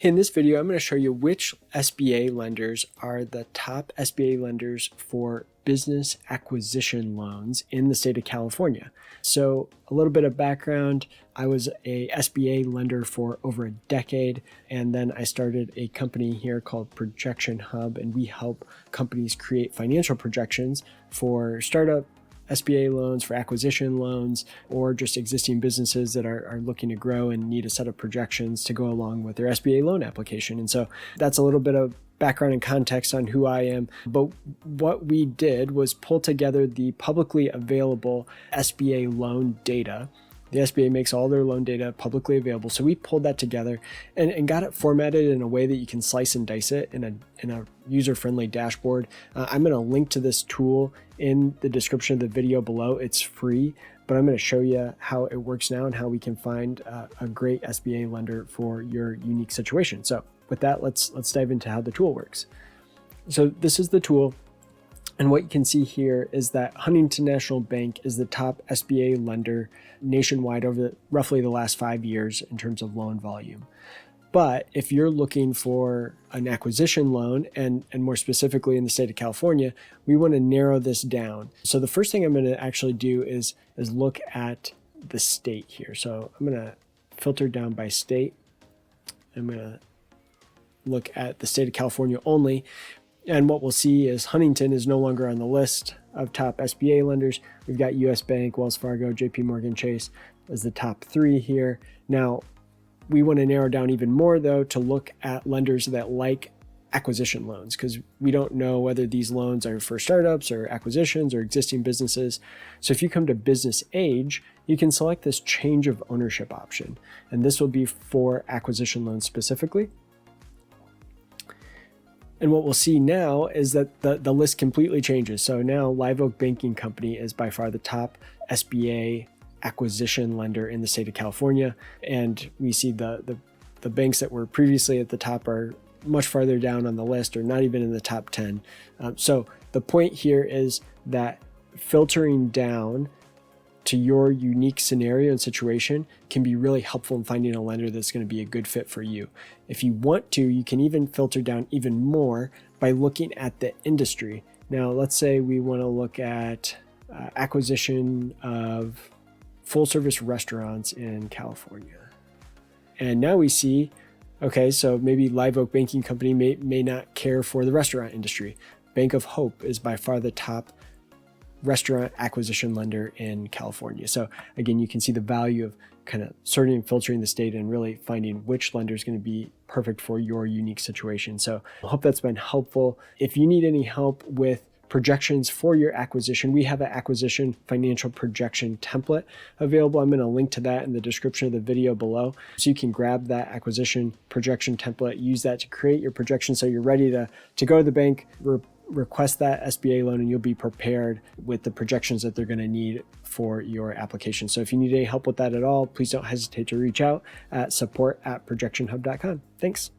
In this video, I'm going to show you which SBA lenders are the top SBA lenders for business acquisition loans in the state of California. So a little bit of background, I was a SBA lender for over a decade, and then I started a company here called ProjectionHub, and we help companies create financial projections for startup SBA loans, for acquisition loans, or just existing businesses that are looking to grow and need a set of projections to go along with their SBA loan application. And so that's a little bit of background and context on who I am. But what we did was pull together the publicly available SBA loan data. The SBA makes all their loan data publicly available. So we pulled that together and got it formatted in a way that you can slice and dice it in a user-friendly dashboard. I'm going to link to this tool in the description of the video below. It's free, but I'm going to show you how it works now and how we can find a great SBA lender for your unique situation. So with that, let's dive into how the tool works. So this is the tool. And what you can see here is that Huntington National Bank is the top SBA lender nationwide over roughly the last 5 years in terms of loan volume. But if you're looking for an acquisition loan, and more specifically in the state of California, we want to narrow this down. So the first thing I'm going to actually do is look at the state here. So I'm going to filter down by state. I'm going to look at the state of California only. And what we'll see is Huntington is no longer on the list of top SBA lenders. We've got US Bank, Wells Fargo, JP Morgan Chase as the top 3 here. Now, we want to narrow down even more, though, to look at lenders that like acquisition loans, because we don't know whether these loans are for startups or acquisitions or existing businesses. So if you come to business age, you can select this change of ownership option. And this will be for acquisition loans specifically. And what we'll see now is that the list completely changes. So now Live Oak Banking Company is by far the top SBA acquisition lender in the state of California. And we see the banks that were previously at the top are much farther down on the list, or not even in the top 10. So the point here is that filtering down to your unique scenario and situation can be really helpful in finding a lender that's going to be a good fit for you. If you want to, you can even filter down even more by looking at the industry. Now, let's say we want to look at acquisition of full-service restaurants in California. And now we see, okay, so maybe Live Oak Banking Company may not care for the restaurant industry. Bank of Hope is by far the top restaurant acquisition lender in California. So again, you can see the value of kind of sorting and filtering this data and really finding which lender is going to be perfect for your unique situation. So I hope that's been helpful. If you need any help with projections for your acquisition, we have an acquisition financial projection template available. I'm going to link to that in the description of the video below. So you can grab that acquisition projection template, use that to create your projection so you're ready to go to the bank, request that SBA loan, and you'll be prepared with the projections that they're going to need for your application. So if you need any help with that at all, please don't hesitate to reach out at support@projectionhub.com. Thanks.